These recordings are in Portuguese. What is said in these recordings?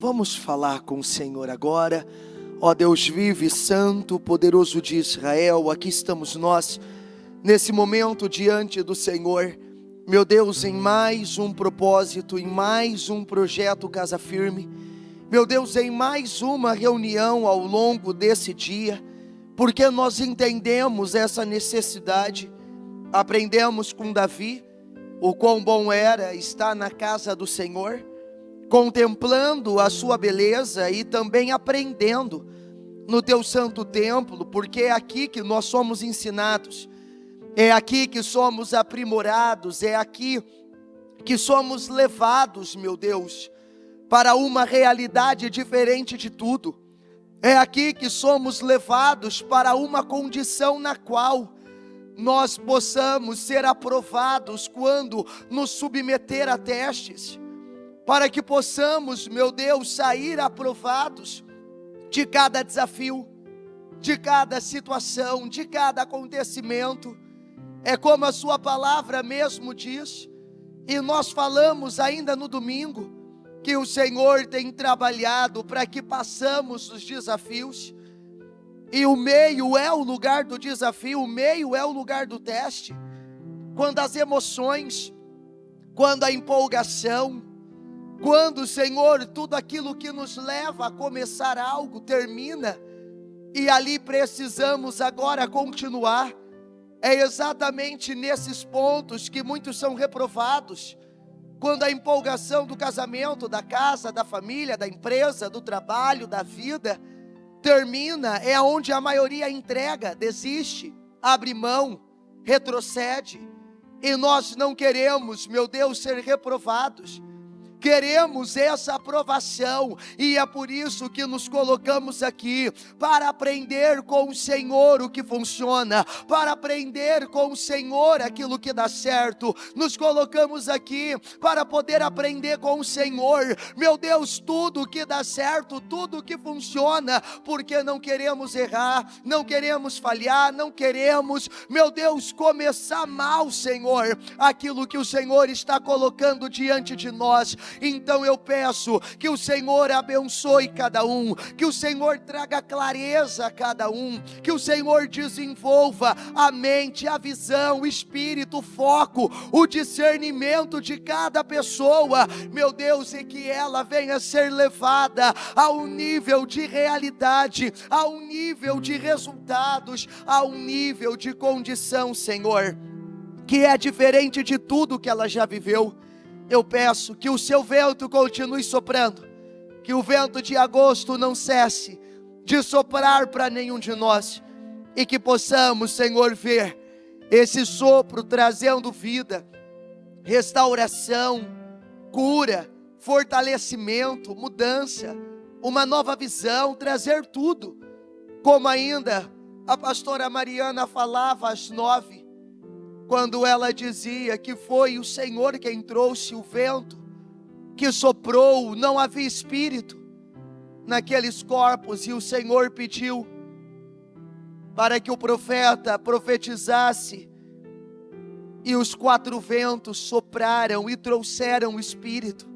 Vamos falar com o Senhor agora. Ó Deus vive, santo, poderoso de Israel, aqui estamos nós, nesse momento diante do Senhor. Meu Deus, em mais um propósito, em mais um projeto Casa Firme. Meu Deus, em mais uma reunião ao longo desse dia, porque nós entendemos essa necessidade. Aprendemos com Davi o quão bom era estar na casa do Senhor, contemplando a sua beleza e também aprendendo no teu santo templo, porque é aqui que nós somos ensinados, é aqui que somos aprimorados, é aqui que somos levados, meu Deus, para uma realidade diferente de tudo. É aqui que somos levados para uma condição na qual nós possamos ser aprovados quando nos submeter a testes, para que possamos, meu Deus, sair aprovados de cada desafio, de cada situação, de cada acontecimento. É como a sua palavra mesmo diz, e nós falamos ainda no domingo, que o Senhor tem trabalhado para que passamos os desafios, e o meio é o lugar do desafio, o meio é o lugar do teste, quando as emoções, quando a empolgação, quando, Senhor, tudo aquilo que nos leva a começar algo termina, e ali precisamos agora continuar. É exatamente nesses pontos que muitos são reprovados, quando a empolgação do casamento, da casa, da família, da empresa, do trabalho, da vida, termina, é onde a maioria entrega, desiste, abre mão, retrocede, e nós não queremos, meu Deus, ser reprovados. Queremos essa aprovação, e é por isso que nos colocamos aqui, para aprender com o Senhor o que funciona, para aprender com o Senhor aquilo que dá certo. Nos colocamos aqui para poder aprender com o Senhor, meu Deus, tudo que dá certo, tudo que funciona, porque não queremos errar, não queremos falhar, não queremos, meu Deus, começar mal, Senhor, aquilo que o Senhor está colocando diante de nós. Então eu peço que o Senhor abençoe cada um, que o Senhor traga clareza a cada um, que o Senhor desenvolva a mente, a visão, o espírito, o foco, o discernimento de cada pessoa, meu Deus, e que ela venha ser levada a um nível de realidade, a um nível de resultados, a um nível de condição, Senhor, que é diferente de tudo que ela já viveu. Eu peço que o seu vento continue soprando, que o vento de agosto não cesse de soprar para nenhum de nós, e que possamos, Senhor, ver esse sopro trazendo vida, restauração, cura, fortalecimento, mudança, uma nova visão, trazer tudo, como ainda a pastora Mariana falava às 9, quando ela dizia que foi o Senhor quem trouxe o vento, que soprou, não havia espírito naqueles corpos, e o Senhor pediu para que o profeta profetizasse, e os 4 ventos sopraram e trouxeram o espírito,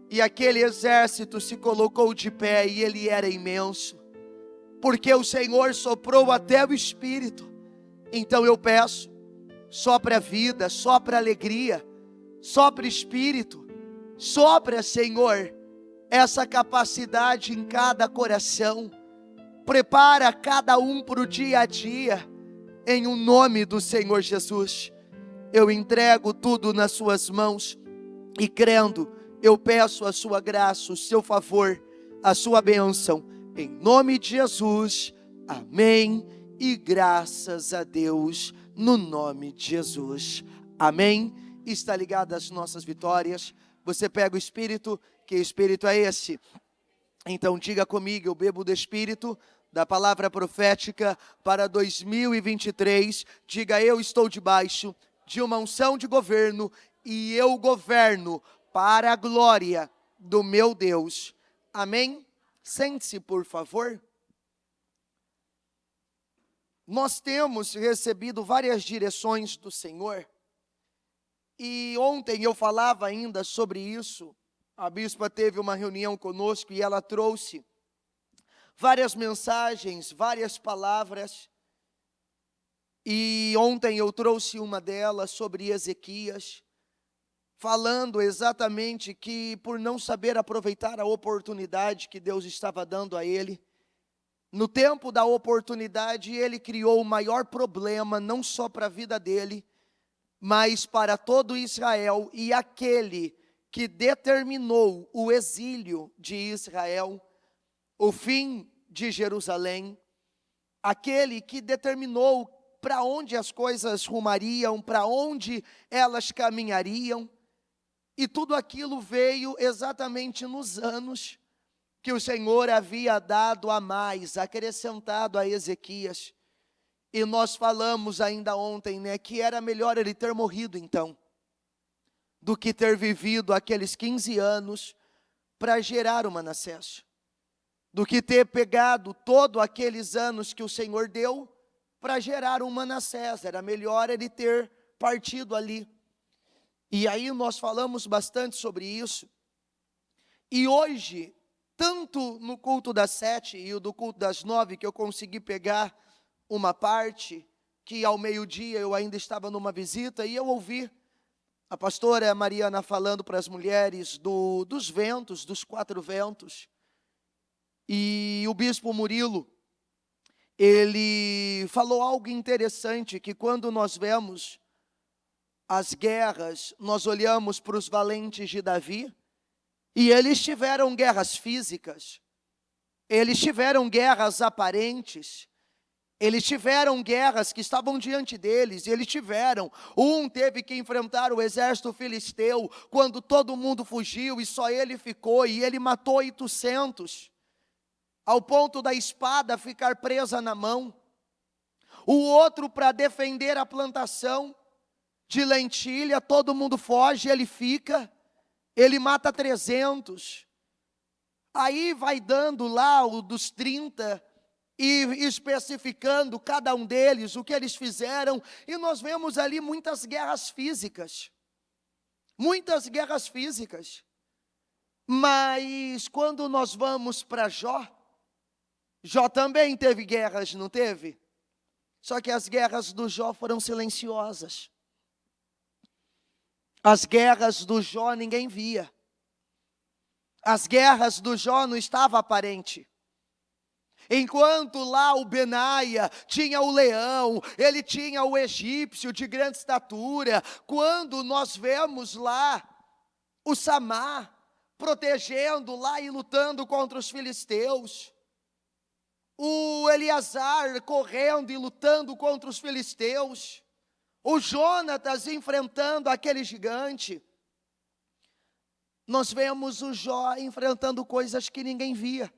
e aquele exército se colocou de pé, e ele era imenso, porque o Senhor soprou até o espírito. Então eu peço, sopra a vida, sopra a alegria, sopra espírito, sopra, Senhor, essa capacidade em cada coração, prepara cada um para o dia a dia, em o nome do Senhor Jesus. Eu entrego tudo nas suas mãos, e crendo, eu peço a sua graça, o seu favor, a sua bênção, em nome de Jesus, amém, e graças a Deus, no nome de Jesus, amém. Está ligado às nossas vitórias. Você pega o Espírito, que Espírito é esse? Então diga comigo, eu bebo do Espírito, da palavra profética para 2023, diga, eu estou debaixo de uma unção de governo, e eu governo para a glória do meu Deus, amém? Sente-se, por favor. Nós temos recebido várias direções do Senhor, e ontem eu falava ainda sobre isso, A bispa teve uma reunião conosco e ela trouxe várias mensagens, várias palavras. E ontem eu trouxe uma delas sobre Ezequias, falando exatamente que por não saber aproveitar a oportunidade que Deus estava dando a ele, no tempo da oportunidade ele criou o maior problema, não só para a vida dele, mas para todo Israel, e aquele que determinou o exílio de Israel, o fim de Jerusalém, aquele que determinou para onde as coisas rumariam, para onde elas caminhariam, e tudo aquilo veio exatamente nos anos que o Senhor havia dado a mais, acrescentado a Ezequias. E nós falamos ainda ontem, né, que era melhor ele ter morrido então, do que ter vivido aqueles 15 anos para gerar o Manassés, do que ter pegado todos aqueles anos que o Senhor deu para gerar um Manassés. Era melhor ele ter partido ali. E aí nós falamos bastante sobre isso. E hoje, tanto no culto das 7 e o do culto das 9, que eu consegui pegar uma parte, que ao meio-dia eu ainda estava numa visita, e eu ouvi a pastora Mariana falando para as mulheres dos ventos, dos 4 ventos. E o bispo Murilo, ele falou algo interessante, que quando nós vemos as guerras, nós olhamos para os valentes de Davi, e eles tiveram guerras físicas, eles tiveram guerras aparentes, eles tiveram guerras que estavam diante deles, eles tiveram. Um teve que enfrentar o exército filisteu, quando todo mundo fugiu e só ele ficou, e ele matou 800, ao ponto da espada ficar presa na mão. O outro, para defender a plantação de lentilha, todo mundo foge, ele fica, ele mata 300. Aí vai dando lá o dos 30, e especificando cada um deles, o que eles fizeram, e nós vemos ali muitas guerras físicas, mas quando nós vamos para Jó também teve guerras, não teve? Só que as guerras do Jó foram silenciosas, as guerras do Jó ninguém via, as guerras do Jó não estavam aparentes. Enquanto lá o Benaia tinha o leão, ele tinha o egípcio de grande estatura, quando nós vemos lá o Samá protegendo lá e lutando contra os filisteus, o Eleazar correndo e lutando contra os filisteus, o Jonatas enfrentando aquele gigante, nós vemos o Jó enfrentando coisas que ninguém via.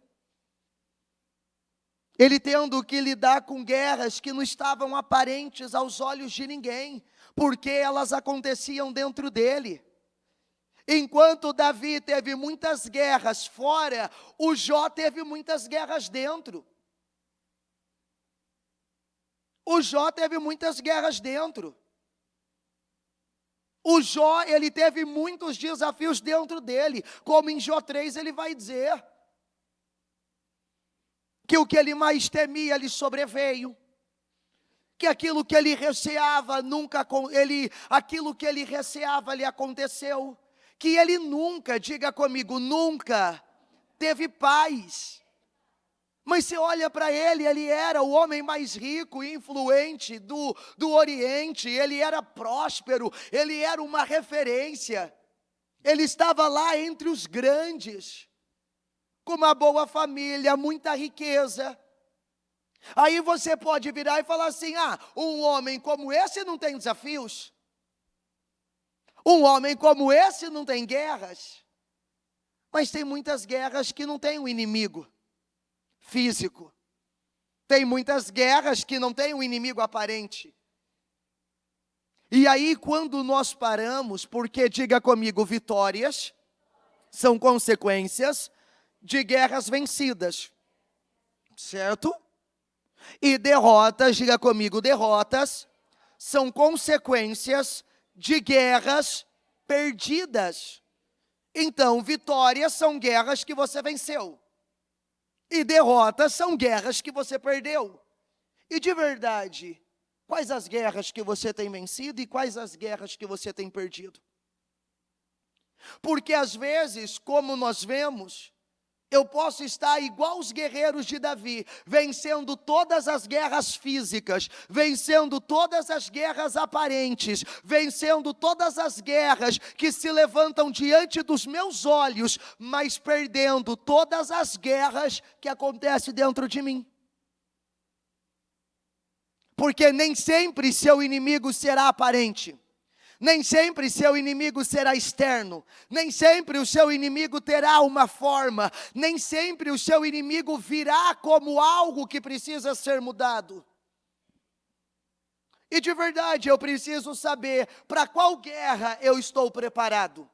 Ele tendo que lidar com guerras que não estavam aparentes aos olhos de ninguém, porque elas aconteciam dentro dele. Enquanto Davi teve muitas guerras fora, o Jó teve muitas guerras dentro. O Jó teve muitas guerras dentro. O Jó, ele teve muitos desafios dentro dele, como em Jó 3 ele vai dizer que o que ele mais temia lhe sobreveio, que aquilo que ele receava aquilo que ele receava lhe aconteceu, que ele nunca, diga comigo, nunca teve paz. Mas você olha para ele, ele era o homem mais rico e influente do Oriente, ele era próspero, ele era uma referência, ele estava lá entre os grandes, com uma boa família, muita riqueza. Aí você pode virar e falar assim, um homem como esse não tem desafios, um homem como esse não tem guerras. Mas tem muitas guerras que não tem um inimigo físico, tem muitas guerras que não tem um inimigo aparente. E aí quando nós paramos, porque diga comigo, vitórias são consequências de guerras vencidas, certo? E derrotas, diga comigo, derrotas são consequências de guerras perdidas. Então, vitórias são guerras que você venceu. E derrotas são guerras que você perdeu. E de verdade, quais as guerras que você tem vencido e quais as guerras que você tem perdido? Porque às vezes, como nós vemos, eu posso estar igual os guerreiros de Davi, vencendo todas as guerras físicas, vencendo todas as guerras aparentes, vencendo todas as guerras que se levantam diante dos meus olhos, mas perdendo todas as guerras que acontecem dentro de mim. Porque nem sempre seu inimigo será aparente. Nem sempre seu inimigo será externo, nem sempre o seu inimigo terá uma forma, nem sempre o seu inimigo virá como algo que precisa ser mudado. E de verdade eu preciso saber para qual guerra eu estou preparado.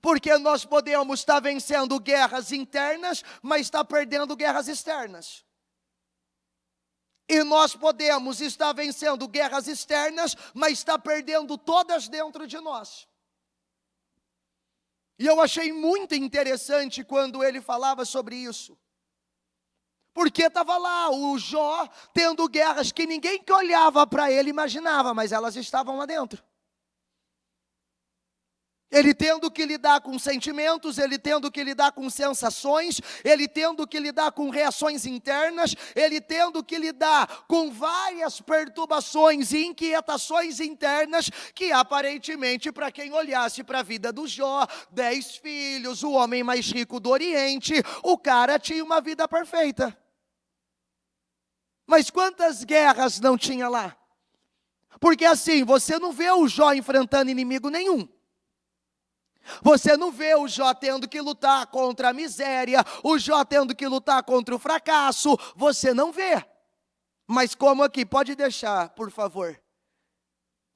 Porque nós podemos estar vencendo guerras internas, mas estar perdendo guerras externas. E nós podemos estar vencendo guerras externas, mas estar perdendo todas dentro de nós. E eu achei muito interessante quando ele falava sobre isso. Porque estava lá o Jó tendo guerras que ninguém que olhava para ele imaginava, mas elas estavam lá dentro. Ele tendo que lidar com sentimentos, ele tendo que lidar com sensações, ele tendo que lidar com reações internas, ele tendo que lidar com várias perturbações e inquietações internas, que aparentemente, para quem olhasse para a vida do Jó, 10 filhos, o homem mais rico do Oriente, o cara tinha uma vida perfeita. Mas quantas guerras não tinha lá? Porque assim, você não vê o Jó enfrentando inimigo nenhum. Você não vê o Jó tendo que lutar contra a miséria, o Jó tendo que lutar contra o fracasso, você não vê. Mas como aqui, pode deixar, por favor.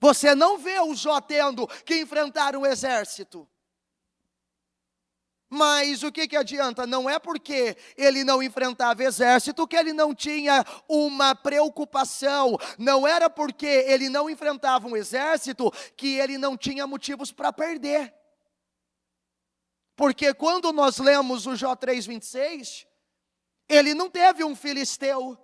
Você não vê o Jó tendo que enfrentar um exército. Mas o que adianta? Não é porque ele não enfrentava exército que ele não tinha uma preocupação. Não era porque ele não enfrentava um exército que ele não tinha motivos para perder. Porque quando nós lemos o Jó 3,26, ele não teve um filisteu,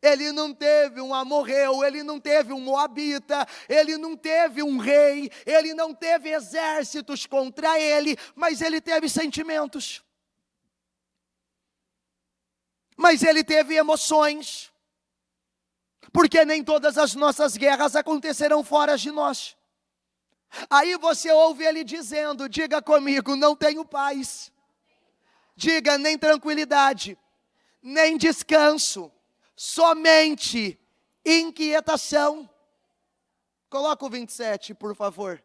ele não teve um amorreu, ele não teve um moabita, ele não teve um rei, ele não teve exércitos contra ele, mas ele teve sentimentos. Mas ele teve emoções. Porque nem todas as nossas guerras acontecerão fora de nós. Aí você ouve ele dizendo, diga comigo, não tenho paz. Diga, nem tranquilidade, nem descanso, somente inquietação. Coloca o 27, por favor.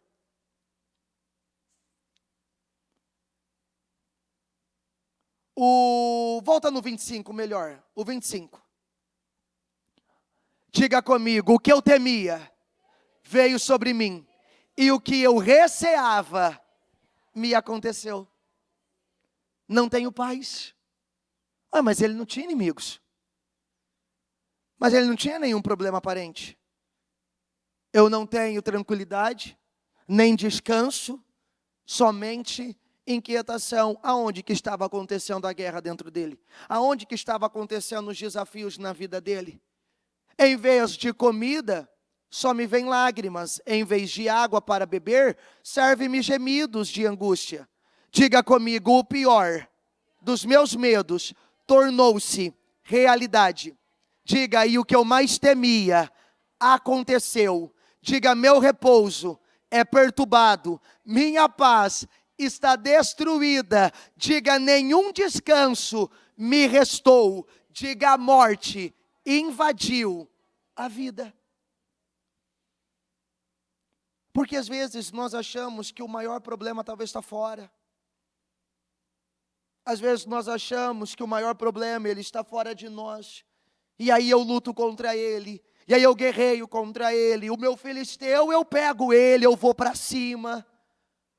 Volta no 25, melhor, o 25. Diga comigo, o que eu temia veio sobre mim. E o que eu receava me aconteceu. Não tenho paz. Mas ele não tinha inimigos. Mas ele não tinha nenhum problema aparente. Eu não tenho tranquilidade, nem descanso, somente inquietação. Aonde que estava acontecendo a guerra dentro dele? Aonde que estava acontecendo os desafios na vida dele? Em vez de comida, só me vem lágrimas, em vez de água para beber, serve-me gemidos de angústia. Diga comigo, o pior dos meus medos tornou-se realidade. Diga, e o que eu mais temia aconteceu. Diga, meu repouso é perturbado, minha paz está destruída. Diga, nenhum descanso me restou. Diga, a morte invadiu a vida. Porque às vezes nós achamos que o maior problema talvez está fora. Às vezes nós achamos que o maior problema ele está fora de nós. E aí eu luto contra ele. E aí eu guerreio contra ele. O meu filisteu, eu pego ele, eu vou para cima.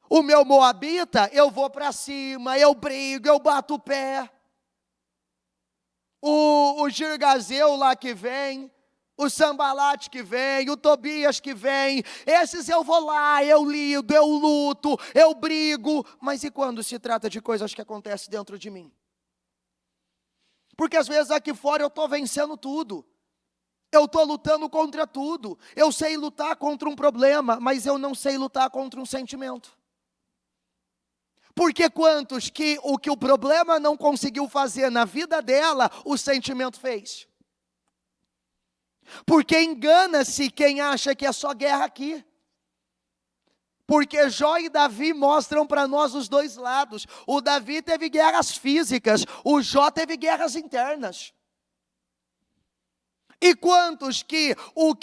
O meu moabita, eu vou para cima, eu brigo, eu bato o pé. O girgazeu lá que vem, o Sambalate que vem, o Tobias que vem, esses eu vou lá, eu lido, eu luto, eu brigo, mas e quando se trata de coisas que acontecem dentro de mim? Porque às vezes aqui fora eu estou vencendo tudo, eu estou lutando contra tudo, eu sei lutar contra um problema, mas eu não sei lutar contra um sentimento. Porque quantos que o problema não conseguiu fazer na vida dela, o sentimento fez? Porque engana-se quem acha que é só guerra aqui. Porque Jó e Davi mostram para nós os dois lados. O Davi teve guerras físicas, o Jó teve guerras internas. E quantos que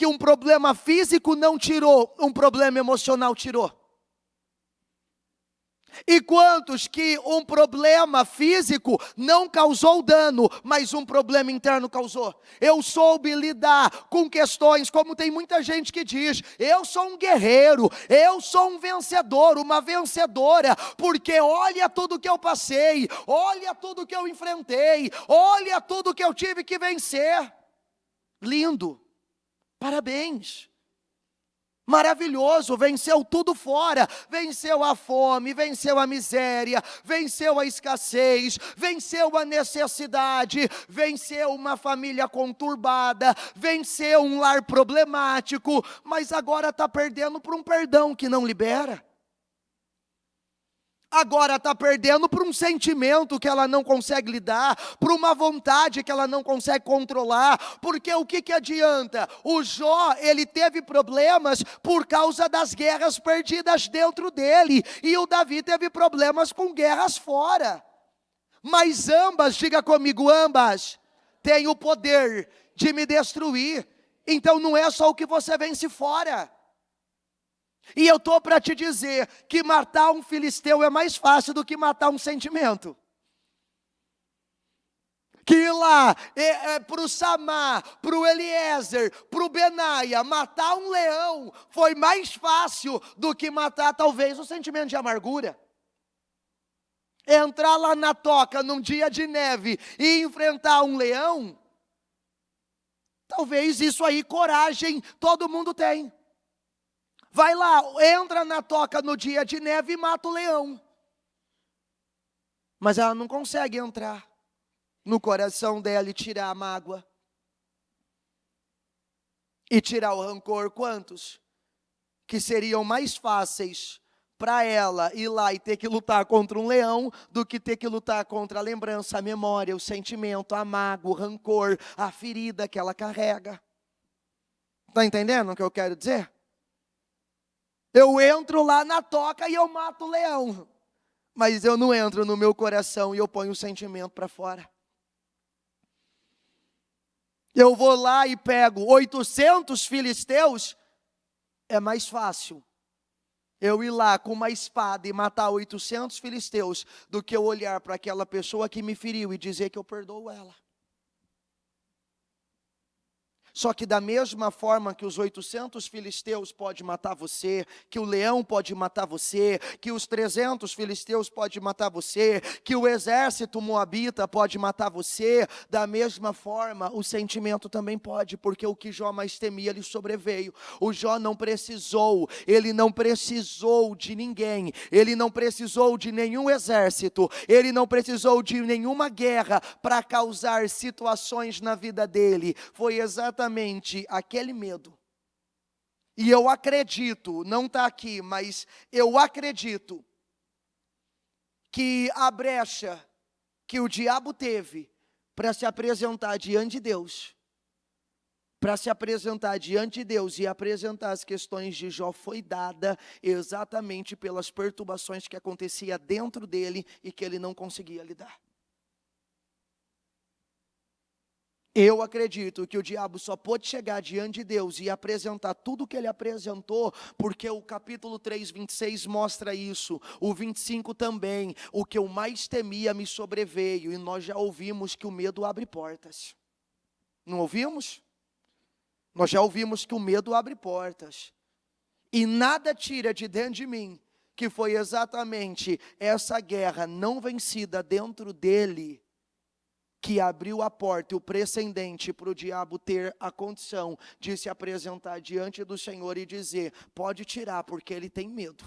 um problema físico não tirou, um problema emocional tirou? E quantos que um problema físico não causou dano, mas um problema interno causou? Eu soube lidar com questões, como tem muita gente que diz, eu sou um guerreiro, eu sou um vencedor, uma vencedora, porque olha tudo que eu passei, olha tudo que eu enfrentei, olha tudo que eu tive que vencer. Lindo, parabéns. Maravilhoso, venceu tudo fora, venceu a fome, venceu a miséria, venceu a escassez, venceu a necessidade, venceu uma família conturbada, venceu um lar problemático, mas agora está perdendo por um perdão que não libera. Agora está perdendo por um sentimento que ela não consegue lidar, por uma vontade que ela não consegue controlar, porque o que adianta? O Jó, ele teve problemas por causa das guerras perdidas dentro dele, e o Davi teve problemas com guerras fora. Mas ambas, diga comigo, ambas têm o poder de me destruir. Então não é só o que você vence fora. E eu estou para te dizer que matar um filisteu é mais fácil do que matar um sentimento. Que ir lá para o Samar, para o Eliezer, para o Benaia, matar um leão foi mais fácil do que matar talvez o sentimento de amargura. Entrar lá na toca num dia de neve e enfrentar um leão, talvez isso aí, coragem, todo mundo tem. Vai lá, entra na toca no dia de neve e mata o leão. Mas ela não consegue entrar no coração dela e tirar a mágoa. E tirar o rancor. Quantos que seriam mais fáceis para ela ir lá e ter que lutar contra um leão do que ter que lutar contra a lembrança, a memória, o sentimento, a mágoa, o rancor, a ferida que ela carrega. Está entendendo o que eu quero dizer? Eu entro lá na toca e eu mato o leão, mas eu não entro no meu coração e eu ponho o sentimento para fora. Eu vou lá e pego 800 filisteus, é mais fácil eu ir lá com uma espada e matar 800 filisteus do que eu olhar para aquela pessoa que me feriu e dizer que eu perdoo ela. Só que da mesma forma que os 800 filisteus podem matar você, que o leão pode matar você, que os 300 filisteus podem matar você, que o exército moabita pode matar você, da mesma forma o sentimento também pode, porque o que Jó mais temia lhe sobreveio. O Jó ele não precisou de ninguém, ele não precisou de nenhum exército, ele não precisou de nenhuma guerra para causar situações na vida dele. Foi exatamente aquele medo. E eu acredito, não está aqui, mas eu acredito que a brecha que o diabo teve para se apresentar diante de Deus, e apresentar as questões de Jó foi dada exatamente pelas perturbações que acontecia dentro dele e que ele não conseguia lidar. Eu acredito que o diabo só pôde chegar diante de Deus e apresentar tudo o que ele apresentou, porque o capítulo 3, 26 mostra isso, o 25 também, o que eu mais temia me sobreveio, e nós já ouvimos que o medo abre portas. Não ouvimos? Nós já ouvimos que o medo abre portas, e nada tira de dentro de mim, que foi exatamente essa guerra não vencida dentro dele, que abriu a porta e o precedente para o diabo ter a condição de se apresentar diante do Senhor e dizer: pode tirar, porque ele tem medo.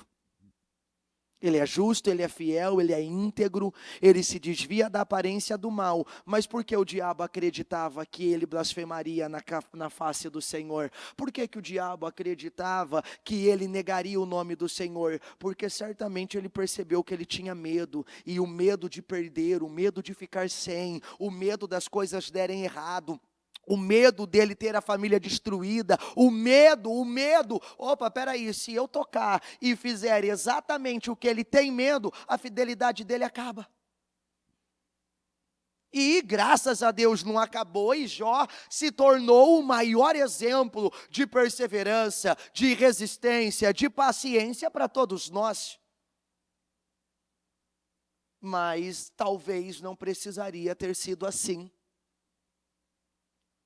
Ele é justo, ele é fiel, ele é íntegro, ele se desvia da aparência do mal. Mas por que o diabo acreditava que ele blasfemaria na face do Senhor? Por que o diabo acreditava que ele negaria o nome do Senhor? Porque certamente ele percebeu que ele tinha medo. E o medo de perder, o medo de ficar sem, o medo das coisas derem errado, o medo dele ter a família destruída, o medo, opa, peraí, se eu tocar e fizer exatamente o que ele tem medo, a fidelidade dele acaba. E graças a Deus não acabou, e Jó se tornou o maior exemplo de perseverança, de resistência, de paciência para todos nós. Mas talvez não precisaria ter sido assim,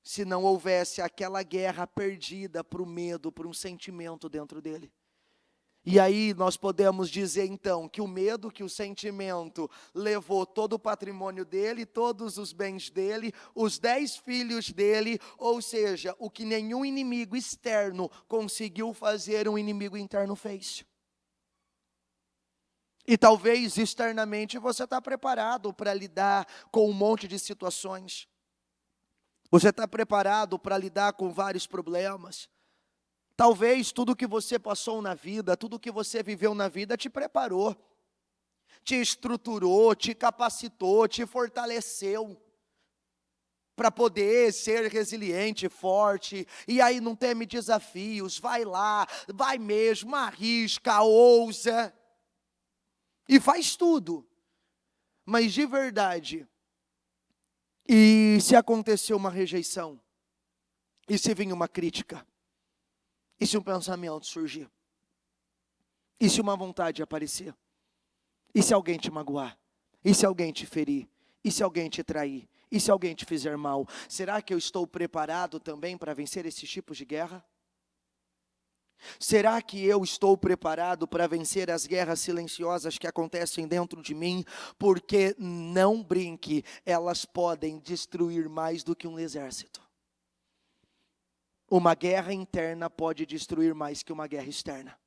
se não houvesse aquela guerra perdida para o medo, para um sentimento dentro dele. E aí nós podemos dizer então que o medo, que o sentimento levou todo o patrimônio dele, todos os bens dele, os 10 filhos dele, ou seja, o que nenhum inimigo externo conseguiu fazer, um inimigo interno fez. E talvez externamente você está preparado para lidar com um monte de situações. Você está preparado para lidar com vários problemas. Talvez tudo que você passou na vida, tudo que você viveu na vida te preparou, te estruturou, te capacitou, te fortaleceu para poder ser resiliente, forte. E aí não teme desafios, vai lá, vai mesmo, arrisca, ousa e faz tudo. Mas de verdade, e se aconteceu uma rejeição? E se vir uma crítica? E se um pensamento surgir? E se uma vontade aparecer? E se alguém te magoar? E se alguém te ferir? E se alguém te trair? E se alguém te fizer mal? Será que eu estou preparado também para vencer esses tipos de guerra? Será que eu estou preparado para vencer as guerras silenciosas que acontecem dentro de mim? Porque, não brinque, elas podem destruir mais do que um exército. Uma guerra interna pode destruir mais que uma guerra externa.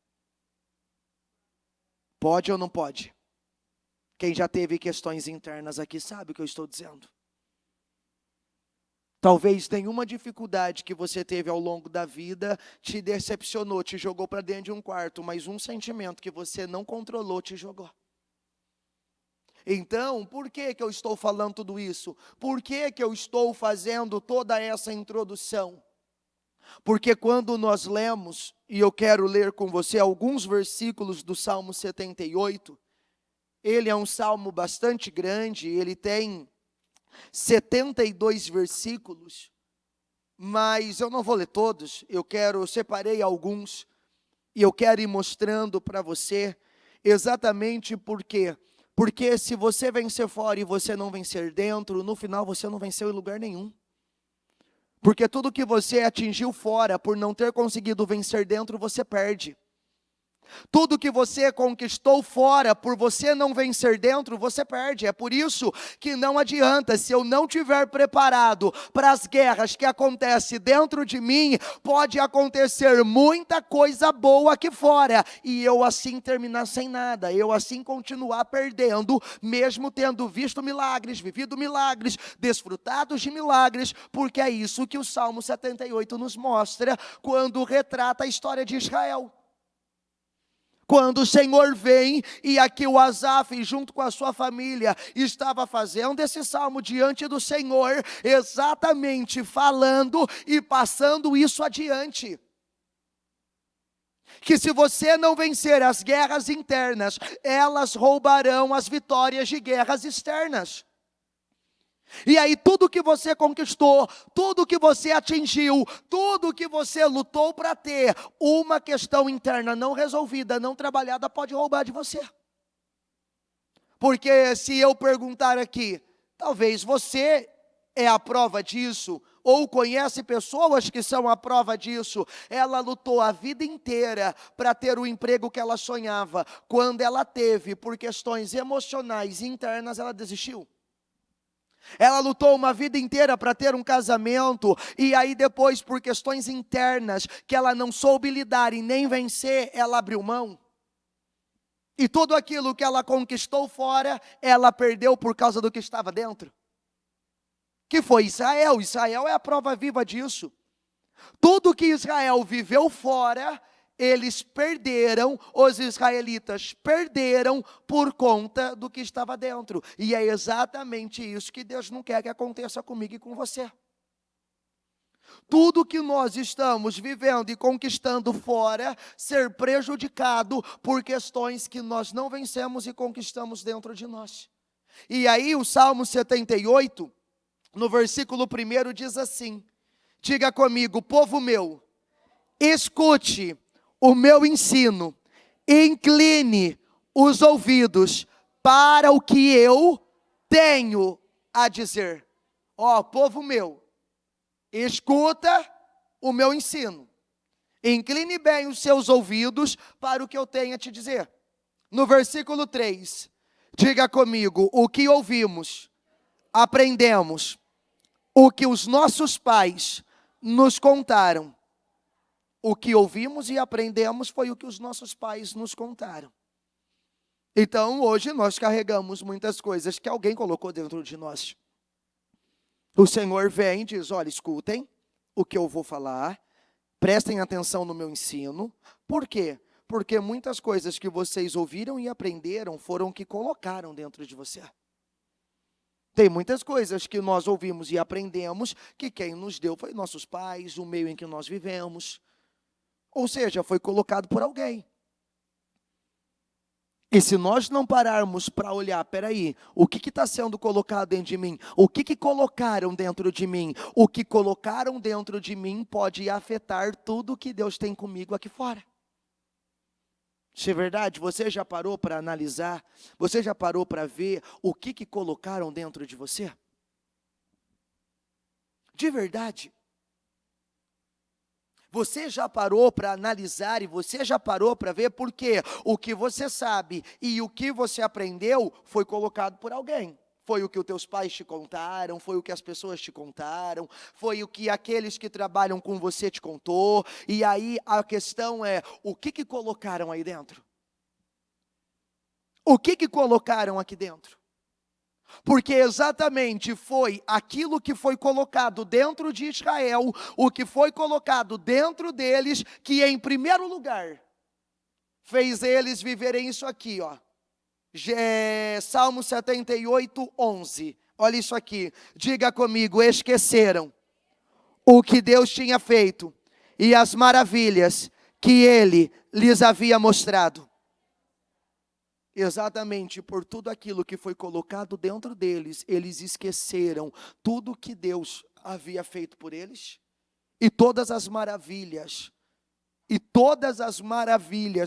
Pode ou não pode? Quem já teve questões internas aqui sabe o que eu estou dizendo. Talvez nenhuma dificuldade que você teve ao longo da vida te decepcionou, te jogou para dentro de um quarto, mas um sentimento que você não controlou te jogou. Então, por que eu estou falando tudo isso? Por que eu estou fazendo toda essa introdução? Porque quando nós lemos, e eu quero ler com você alguns versículos do Salmo 78, ele é um salmo bastante grande, ele tem 72 versículos, mas eu não vou ler todos, eu separei alguns, e eu quero ir mostrando para você, exatamente por quê. Porque se você vencer fora e você não vencer dentro, no final você não venceu em lugar nenhum. Porque tudo que você atingiu fora, por não ter conseguido vencer dentro, você perde. Tudo que você conquistou fora, por você não vencer dentro, você perde. É por isso que não adianta, se eu não estiver preparado para as guerras que acontecem dentro de mim, pode acontecer muita coisa boa aqui fora, e eu assim terminar sem nada, eu assim continuar perdendo, mesmo tendo visto milagres, vivido milagres, desfrutados de milagres, porque é isso que o Salmo 78 nos mostra, quando retrata a história de Israel. Quando o Senhor vem, e aqui o Asaf, junto com a sua família, estava fazendo esse salmo diante do Senhor, exatamente falando e passando isso adiante. Que se você não vencer as guerras internas, elas roubarão as vitórias de guerras externas. E aí tudo que você conquistou, tudo que você atingiu, tudo que você lutou para ter, uma questão interna não resolvida, não trabalhada, pode roubar de você. Porque se eu perguntar aqui, talvez você é a prova disso, ou conhece pessoas que são a prova disso. Ela lutou a vida inteira para ter o emprego que ela sonhava. Quando ela teve, por questões emocionais internas, ela desistiu. Ela lutou uma vida inteira para ter um casamento, e aí depois, por questões internas, que ela não soube lidar e nem vencer, ela abriu mão. E tudo aquilo que ela conquistou fora, ela perdeu por causa do que estava dentro. Que foi Israel. Israel é a prova viva disso. Tudo que Israel viveu fora, eles perderam, os israelitas perderam por conta do que estava dentro. E é exatamente isso que Deus não quer que aconteça comigo e com você. Tudo que nós estamos vivendo e conquistando fora, ser prejudicado por questões que nós não vencemos e conquistamos dentro de nós. E aí o Salmo 78, no versículo 1 diz assim, diga comigo, povo meu, escute o meu ensino, incline os ouvidos para o que eu tenho a dizer. Ó, povo meu, escuta o meu ensino, incline bem os seus ouvidos para o que eu tenho a te dizer. No versículo 3, diga comigo, o que ouvimos, aprendemos, o que os nossos pais nos contaram. O que ouvimos e aprendemos foi o que os nossos pais nos contaram. Então, hoje nós carregamos muitas coisas que alguém colocou dentro de nós. O Senhor vem e diz, olha, escutem o que eu vou falar, prestem atenção no meu ensino. Por quê? Porque muitas coisas que vocês ouviram e aprenderam foram que colocaram dentro de você. Tem muitas coisas que nós ouvimos e aprendemos que quem nos deu foi nossos pais, o meio em que nós vivemos. Ou seja, foi colocado por alguém. E se nós não pararmos para olhar, peraí, o que está sendo colocado dentro de mim? O que colocaram dentro de mim? O que colocaram dentro de mim pode afetar tudo que Deus tem comigo aqui fora. Se é verdade, você já parou para analisar? Você já parou para ver o que colocaram dentro de você? De verdade. Você já parou para analisar e você já parou para ver porque o que você sabe e o que você aprendeu foi colocado por alguém. Foi o que os teus pais te contaram, foi o que as pessoas te contaram, foi o que aqueles que trabalham com você te contou. E aí a questão é, o que colocaram aí dentro? O que colocaram aqui dentro? Porque exatamente foi aquilo que foi colocado dentro de Israel, o que foi colocado dentro deles, que em primeiro lugar, fez eles viverem isso aqui, ó. Salmo 78, 11. Olha isso aqui, diga comigo, esqueceram o que Deus tinha feito e as maravilhas que Ele lhes havia mostrado. Exatamente por tudo aquilo que foi colocado dentro deles, eles esqueceram tudo que Deus havia feito por eles e todas as maravilhas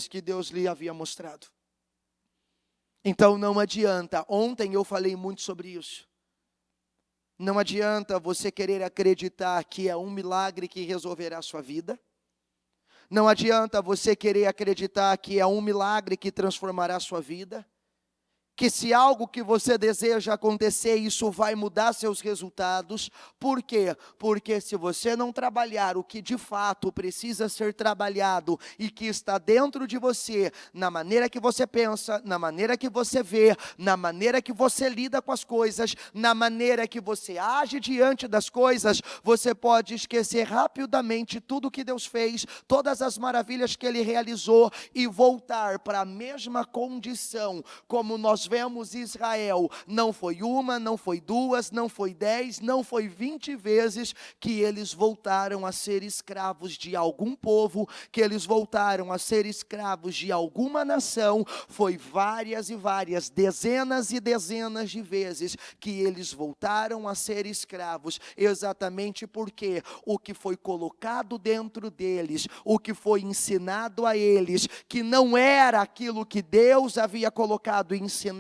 que Deus lhe havia mostrado. Então não adianta, ontem eu falei muito sobre isso, não adianta você querer acreditar que é um milagre que resolverá a sua vida. Não adianta você querer acreditar que é um milagre que transformará a sua vida. Que se algo que você deseja acontecer, isso vai mudar seus resultados. Por quê? Porque se você não trabalhar o que de fato precisa ser trabalhado e que está dentro de você, na maneira que você pensa, na maneira que você vê, na maneira que você lida com as coisas, na maneira que você age diante das coisas, você pode esquecer rapidamente tudo que Deus fez, todas as maravilhas que Ele realizou e voltar para a mesma condição como nós vemos Israel. Não foi uma, não foi duas, não foi 10, não foi 20 vezes que eles voltaram a ser escravos de algum povo, que eles voltaram a ser escravos de alguma nação. Foi várias e várias, dezenas e dezenas de vezes que eles voltaram a ser escravos, exatamente porque o que foi colocado dentro deles, o que foi ensinado a eles, que não era aquilo que Deus havia colocado e ensinado,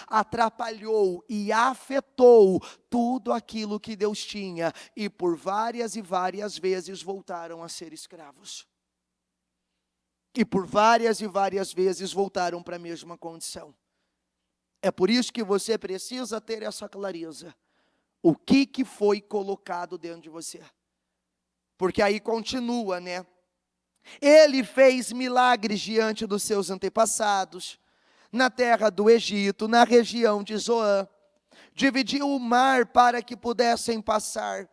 atrapalhou e afetou tudo aquilo que Deus tinha, e por várias e várias vezes voltaram a ser escravos. E por várias e várias vezes voltaram para a mesma condição. É por isso que você precisa ter essa clareza. o que foi colocado dentro de você. Porque aí continua, né? Ele fez milagres diante dos seus antepassados, na terra do Egito, na região de Zoã. Dividiu o mar para que pudessem passar.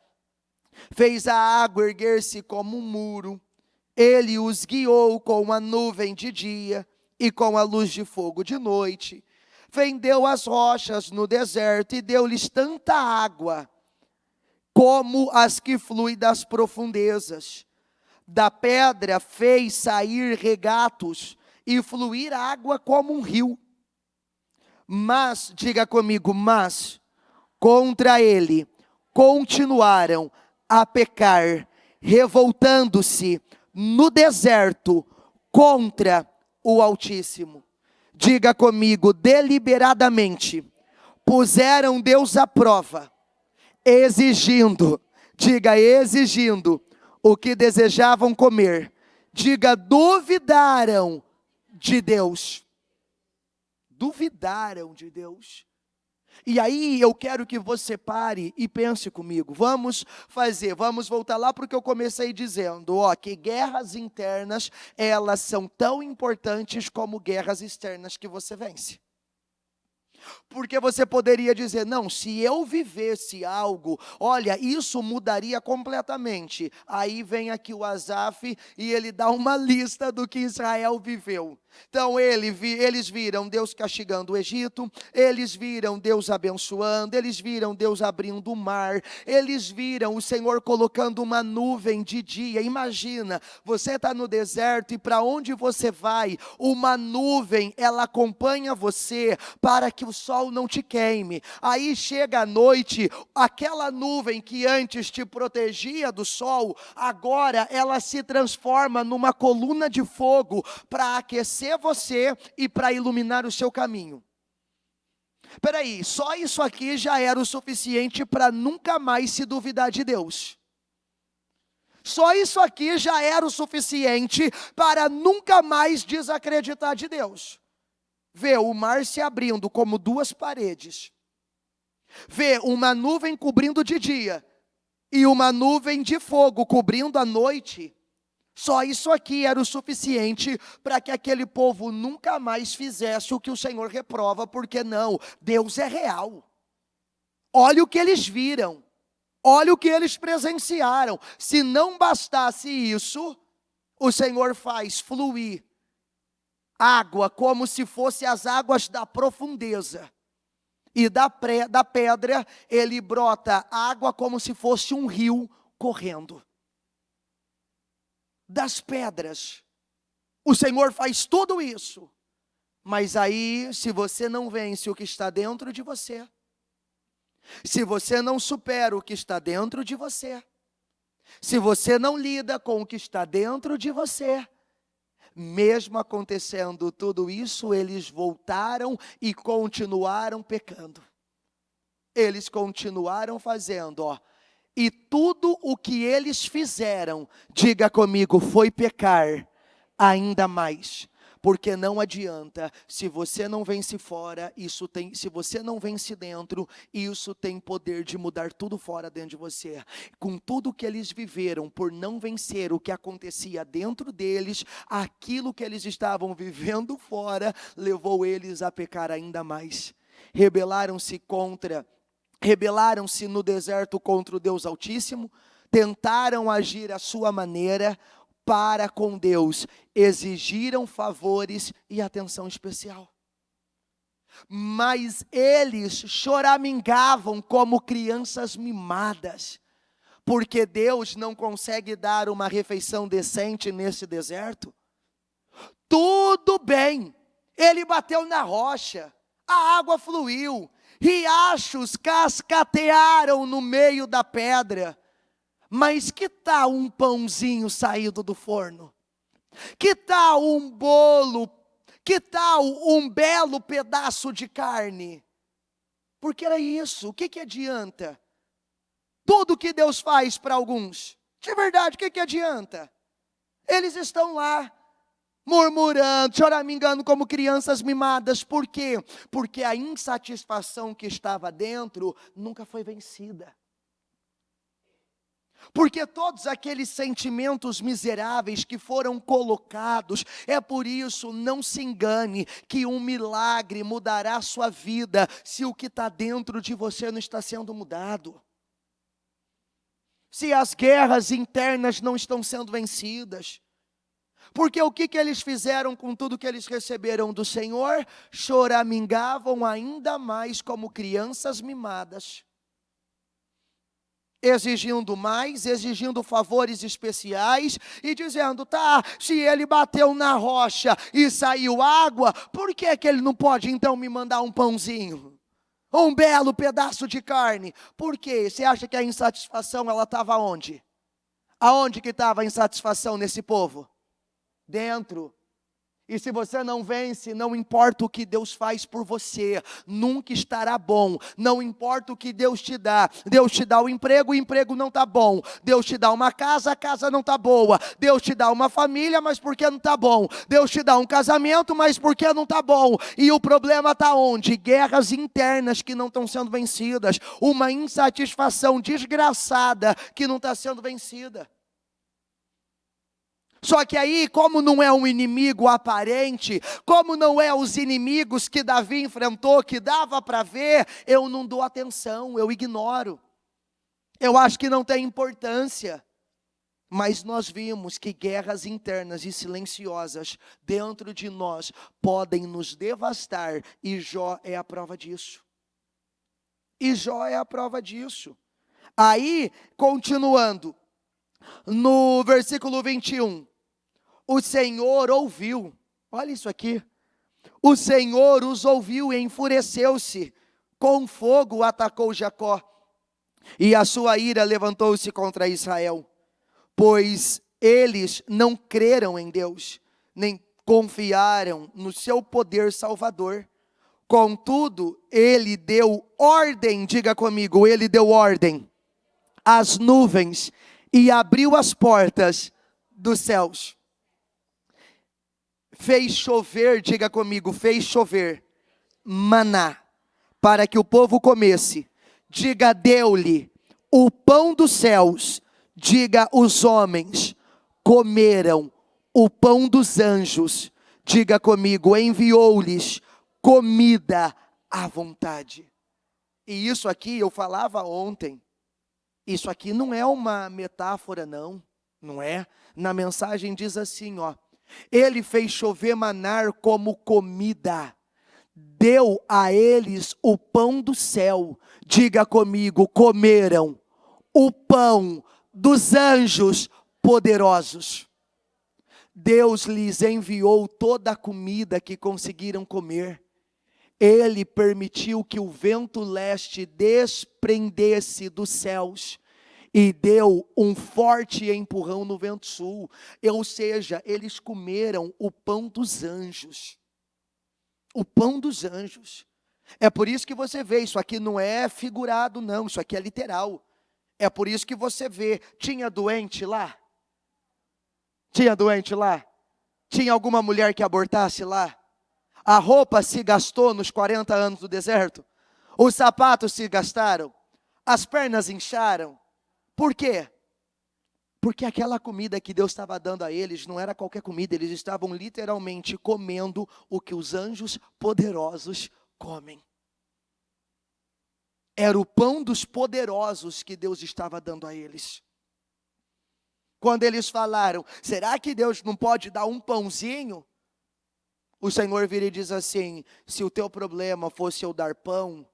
Fez a água erguer-se como um muro. Ele os guiou com a nuvem de dia e com a luz de fogo de noite. Fendeu as rochas no deserto e deu-lhes tanta água como as que fluem das profundezas. Da pedra fez sair regatos e fluir água como um rio. Mas, diga comigo, mas contra ele continuaram a pecar, revoltando-se no deserto contra o Altíssimo. Diga comigo, deliberadamente puseram Deus à prova, exigindo o que desejavam comer. Diga, duvidaram de Deus. Duvidaram de Deus. E aí eu quero que você pare e pense comigo. Vamos voltar lá para o que eu comecei dizendo, que guerras internas, elas são tão importantes como guerras externas que você vence. Porque você poderia dizer, não, se eu vivesse algo, olha, isso mudaria completamente. Aí vem aqui o Asaf e ele dá uma lista do que Israel viveu. Então eles viram Deus castigando o Egito, eles viram Deus abençoando, eles viram Deus abrindo o mar, eles viram o Senhor colocando uma nuvem de dia. Imagina, você está no deserto e para onde você vai, uma nuvem, ela acompanha você para que o sol não te queime. Aí chega a noite, aquela nuvem que antes te protegia do sol, agora ela se transforma numa coluna de fogo para aquecer você e para iluminar o seu caminho. Espera aí, só isso aqui já era o suficiente para nunca mais se duvidar de Deus. Só isso aqui já era o suficiente para nunca mais desacreditar de Deus. Vê o mar se abrindo como duas paredes. Vê uma nuvem cobrindo de dia e uma nuvem de fogo cobrindo a noite. Só isso aqui era o suficiente para que aquele povo nunca mais fizesse o que o Senhor reprova, porque não, Deus é real. Olha o que eles viram, olha o que eles presenciaram. Se não bastasse isso, o Senhor faz fluir água como se fosse as águas da profundeza. E da pedra ele brota água como se fosse um rio correndo. Das pedras, o Senhor faz tudo isso, mas aí, se você não vence o que está dentro de você, se você não supera o que está dentro de você, se você não lida com o que está dentro de você, mesmo acontecendo tudo isso, eles voltaram e continuaram pecando. Eles continuaram fazendo, e tudo o que eles fizeram, diga comigo, foi pecar ainda mais. Porque não adianta, se você não vence fora, se você não vence dentro, isso tem poder de mudar tudo fora dentro de você. Com tudo que eles viveram, por não vencer o que acontecia dentro deles, aquilo que eles estavam vivendo fora, levou eles a pecar ainda mais. Rebelaram-se no deserto contra o Deus Altíssimo, tentaram agir à sua maneira para com Deus, exigiram favores e atenção especial. Mas eles choramingavam como crianças mimadas, porque Deus não consegue dar uma refeição decente nesse deserto. Tudo bem, ele bateu na rocha, a água fluiu, riachos cascatearam no meio da pedra, mas que tal um pãozinho saído do forno? Que tal um bolo? Que tal um belo pedaço de carne? Porque era isso, o que adianta? Tudo que Deus faz para alguns, de verdade, o que adianta? Eles estão lá, murmurando, choramingando como crianças mimadas. Por quê? Porque a insatisfação que estava dentro nunca foi vencida. Porque todos aqueles sentimentos miseráveis que foram colocados, é por isso, não se engane, que um milagre mudará a sua vida, se o que está dentro de você não está sendo mudado. Se as guerras internas não estão sendo vencidas. Porque o que eles fizeram com tudo que eles receberam do Senhor? Choramingavam ainda mais como crianças mimadas. Exigindo mais, exigindo favores especiais e dizendo, tá, se ele bateu na rocha e saiu água, por que ele não pode então me mandar um pãozinho? Um belo pedaço de carne? Por quê? Você acha que a insatisfação ela estava onde? Aonde que estava a insatisfação nesse povo? Dentro. E se você não vence, não importa o que Deus faz por você, nunca estará bom. Não importa o que Deus te dá o emprego não está bom. Deus te dá uma casa, a casa não está boa. Deus te dá uma família, mas por que não está bom? Deus te dá um casamento, mas por que não está bom? E o problema está onde? Guerras internas que não estão sendo vencidas. Uma insatisfação desgraçada que não está sendo vencida. Só que aí, como não é um inimigo aparente, como não é os inimigos que Davi enfrentou, que dava para ver, eu não dou atenção, eu ignoro. Eu acho que não tem importância. Mas nós vimos que guerras internas e silenciosas dentro de nós podem nos devastar, e Jó é a prova disso. E Jó é a prova disso. Aí, continuando, no versículo 21, o Senhor ouviu, olha isso aqui, o Senhor os ouviu e enfureceu-se, com fogo atacou Jacó, e a sua ira levantou-se contra Israel, pois eles não creram em Deus, nem confiaram no seu poder salvador. Contudo, ele deu ordem, diga comigo, ele deu ordem às nuvens e abriu as portas dos céus. Fez chover, diga comigo, fez chover maná para que o povo comesse. Diga, deu-lhe o pão dos céus. Diga, os homens comeram o pão dos anjos. Diga comigo, enviou-lhes comida à vontade. E isso aqui eu falava ontem. Isso aqui não é uma metáfora, não é. Na mensagem diz assim, ó. Ele fez chover maná como comida, deu a eles o pão do céu. Diga comigo, comeram o pão dos anjos poderosos. Deus lhes enviou toda a comida que conseguiram comer. Ele permitiu que o vento leste desprendesse dos céus e deu um forte empurrão no vento sul. Ou seja, eles comeram o pão dos anjos. O pão dos anjos. É por isso que você vê, isso aqui não é figurado não, isso aqui é literal. É por isso que você vê, tinha doente lá? Tinha doente lá? Tinha alguma mulher que abortasse lá? A roupa se gastou nos 40 anos do deserto? Os sapatos se gastaram? As pernas incharam? Por quê? Porque aquela comida que Deus estava dando a eles não era qualquer comida, eles estavam literalmente comendo o que os anjos poderosos comem. Era o pão dos poderosos que Deus estava dando a eles. Quando eles falaram, será que Deus não pode dar um pãozinho? O Senhor vira e diz assim, se o teu problema fosse eu dar pão,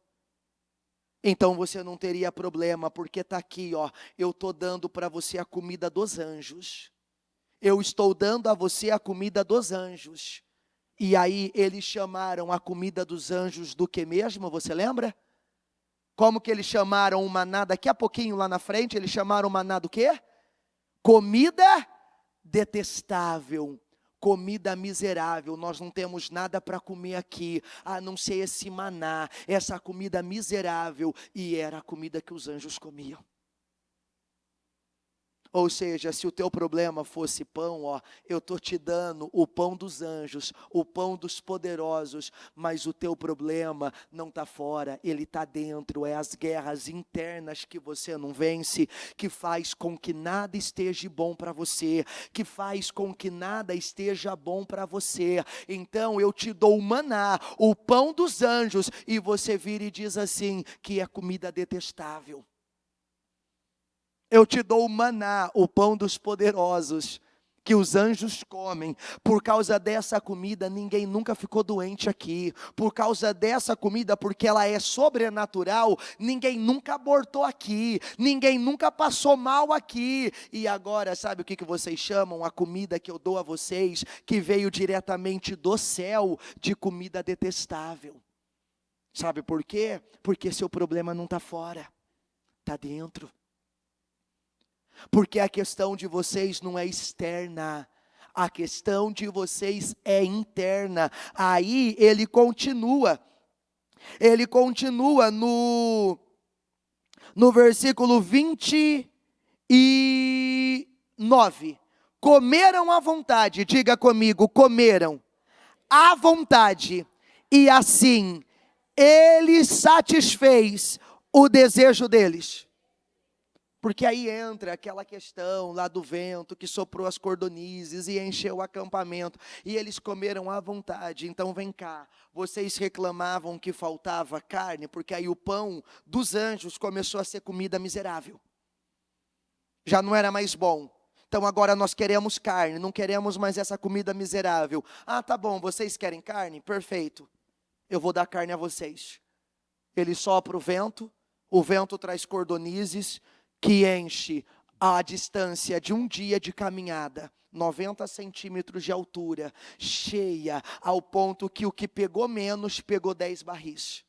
então você não teria problema, porque está aqui, ó, eu estou dando para você a comida dos anjos. Eu estou dando a você a comida dos anjos. E aí eles chamaram a comida dos anjos do que mesmo, você lembra? Como que eles chamaram o maná, daqui a pouquinho lá na frente, eles chamaram o maná do quê? Comida detestável. Comida miserável, nós não temos nada para comer aqui, a não ser esse maná, essa comida miserável, e era a comida que os anjos comiam. Ou seja, se o teu problema fosse pão, eu estou te dando o pão dos anjos, o pão dos poderosos, mas o teu problema não está fora, ele está dentro. É as guerras internas que você não vence, que faz com que nada esteja bom para você, que faz com que nada esteja bom para você. Então eu te dou o maná, o pão dos anjos, e você vira e diz assim, que é comida detestável. Eu te dou o maná, o pão dos poderosos, que os anjos comem. Por causa dessa comida, ninguém nunca ficou doente aqui. Por causa dessa comida, porque ela é sobrenatural, ninguém nunca abortou aqui. Ninguém nunca passou mal aqui. E agora, sabe o que vocês chamam a comida que eu dou a vocês, que veio diretamente do céu, de comida detestável? Sabe por quê? Porque seu problema não está fora, está dentro. Porque a questão de vocês não é externa, a questão de vocês é interna. Aí ele continua no versículo 29. Comeram à vontade, diga comigo, comeram à vontade, e assim ele satisfez o desejo deles. Porque aí entra aquela questão lá do vento que soprou as cordonizes e encheu o acampamento. E eles comeram à vontade. Então vem cá, vocês reclamavam que faltava carne, porque aí o pão dos anjos começou a ser comida miserável. Já não era mais bom. Então agora nós queremos carne, não queremos mais essa comida miserável. Ah, tá bom, vocês querem carne? Perfeito. Eu vou dar carne a vocês. Ele sopra o vento traz cordonizes, que enche a distância de um dia de caminhada, 90 centímetros de altura, cheia, ao ponto que o que pegou menos, pegou 10 barris.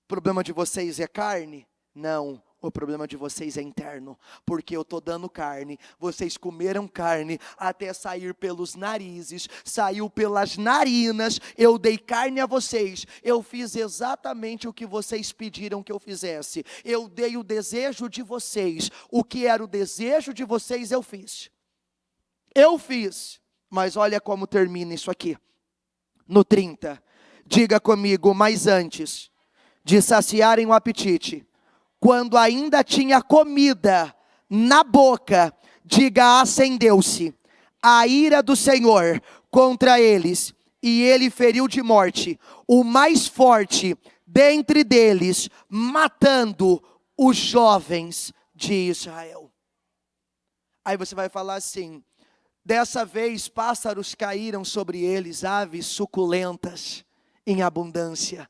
O problema de vocês é carne? Não. O problema de vocês é interno, porque eu estou dando carne, vocês comeram carne até sair pelos narizes, saiu pelas narinas, eu dei carne a vocês, eu fiz exatamente o que vocês pediram que eu fizesse, eu dei o desejo de vocês, o que era o desejo de vocês eu fiz, mas olha como termina isso aqui, no 30, diga comigo, mas antes de saciarem o apetite, quando ainda tinha comida na boca, diga, acendeu-se a ira do Senhor contra eles, e ele feriu de morte o mais forte dentre deles, matando os jovens de Israel. Aí você vai falar assim, dessa vez pássaros caíram sobre eles, aves suculentas em abundância.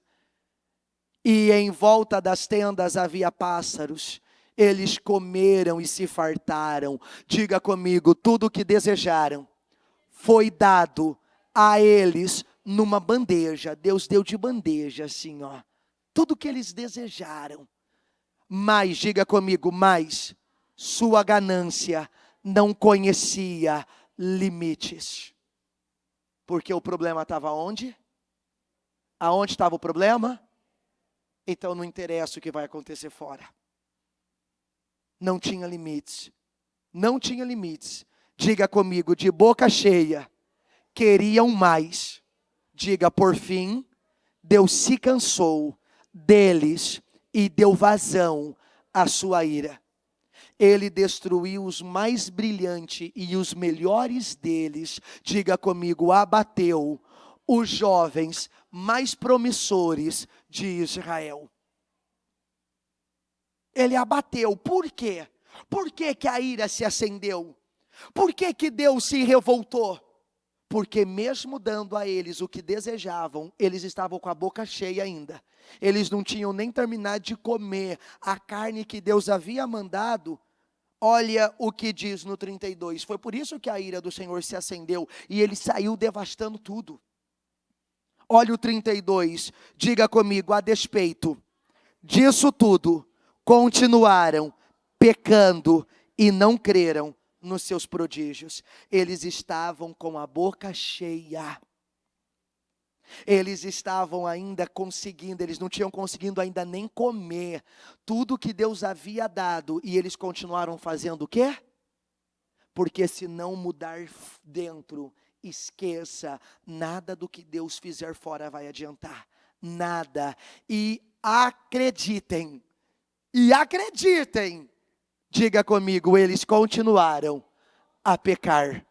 E em volta das tendas havia pássaros, eles comeram e se fartaram. Diga comigo, tudo o que desejaram foi dado a eles numa bandeja. Deus deu de bandeja assim, tudo o que eles desejaram. Mas, diga comigo, mas sua ganância não conhecia limites. Porque o problema estava onde? Aonde estava o problema? Então não interessa o que vai acontecer fora. Não tinha limites. Não tinha limites. Diga comigo, de boca cheia, queriam mais. Diga, por fim, Deus se cansou deles e deu vazão à sua ira. Ele destruiu os mais brilhantes e os melhores deles. Diga comigo, abateu os jovens mais promissores de Israel. Ele abateu. Por quê? Por que que a ira se acendeu? Por que que Deus se revoltou? Porque mesmo dando a eles o que desejavam, eles estavam com a boca cheia ainda. Eles não tinham nem terminado de comer a carne que Deus havia mandado. Olha o que diz no 32. Foi por isso que a ira do Senhor se acendeu e ele saiu devastando tudo. Olha o 32, diga comigo, a despeito disso tudo, continuaram pecando e não creram nos seus prodígios. Eles estavam com a boca cheia. Eles estavam ainda conseguindo, eles não tinham conseguido ainda nem comer tudo que Deus havia dado, e eles continuaram fazendo o quê? Porque se não mudar dentro, esqueça, nada do que Deus fizer fora vai adiantar, nada. E acreditem, diga comigo, eles continuaram a pecar.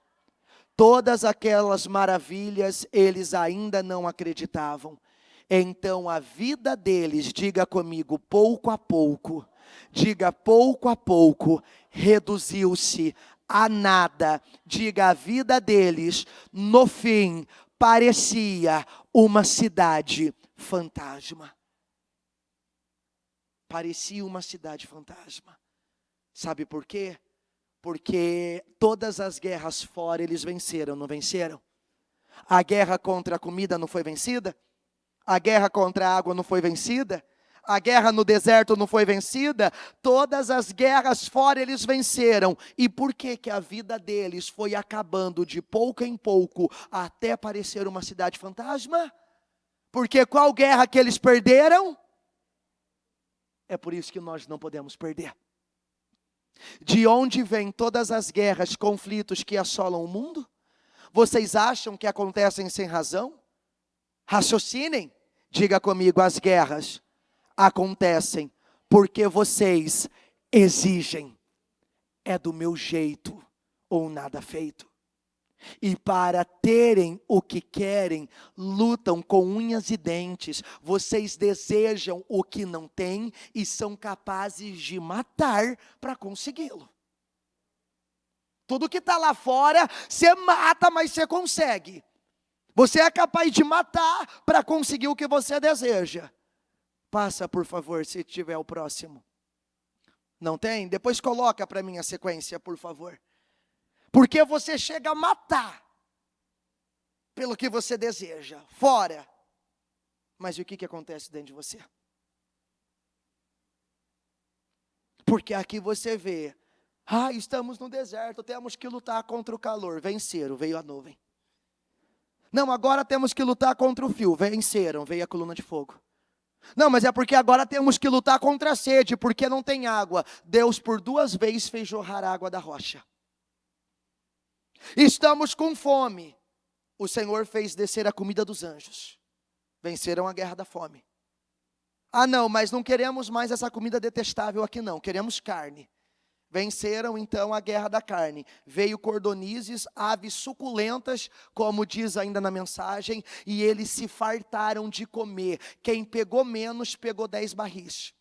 Todas aquelas maravilhas, eles ainda não acreditavam. Então a vida deles, diga comigo, pouco a pouco, diga pouco a pouco, reduziu-se a nada. Diga, a vida deles, no fim, parecia uma cidade fantasma. Parecia uma cidade fantasma. Sabe por quê? Porque todas as guerras fora eles venceram, não venceram? A guerra contra a comida não foi vencida? A guerra contra a água não foi vencida? A guerra no deserto não foi vencida? Todas as guerras fora eles venceram. E por que que a vida deles foi acabando de pouco em pouco até parecer uma cidade fantasma? Porque qual guerra que eles perderam? É por isso que nós não podemos perder. De onde vêm todas as guerras, conflitos que assolam o mundo? Vocês acham que acontecem sem razão? Raciocinem. Diga comigo, as guerras acontecem porque vocês exigem. É do meu jeito ou nada feito. E para terem o que querem, lutam com unhas e dentes. Vocês desejam o que não têm e são capazes de matar para consegui-lo. Tudo que está lá fora, você mata, mas você consegue. Você é capaz de matar para conseguir o que você deseja. Passa, por favor, se tiver o próximo. Não tem? Depois coloca para mim a sequência, por favor. Porque você chega a matar pelo que você deseja, fora. Mas o que acontece dentro de você? Porque aqui você vê, estamos no deserto, temos que lutar contra o calor. Venceram, veio a nuvem. Não, agora temos que lutar contra o frio. Venceram, veio a coluna de fogo. Não, mas é porque agora temos que lutar contra a sede, porque não tem água. Deus por 2 vezes fez jorrar água da rocha. Estamos com fome. O Senhor fez descer a comida dos anjos. Venceram a guerra da fome. Não, mas não queremos mais essa comida detestável aqui não, queremos carne. Venceram então a guerra da carne. Veio cordonizes, aves suculentas, como diz ainda na mensagem, e eles se fartaram de comer. Quem pegou menos, pegou 10 barris.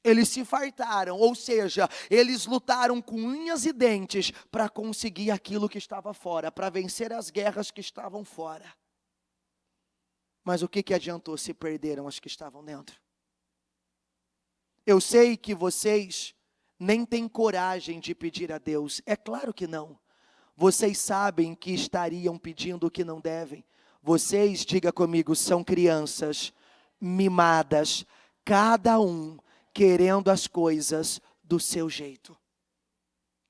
Eles se fartaram, ou seja, eles lutaram com unhas e dentes para conseguir aquilo que estava fora, para vencer as guerras que estavam fora. Mas o que adiantou se perderam as que estavam dentro? Eu sei que vocês nem têm coragem de pedir a Deus, é claro que não. Vocês sabem que estariam pedindo o que não devem. Vocês, diga comigo, são crianças mimadas, cada um querendo as coisas do seu jeito.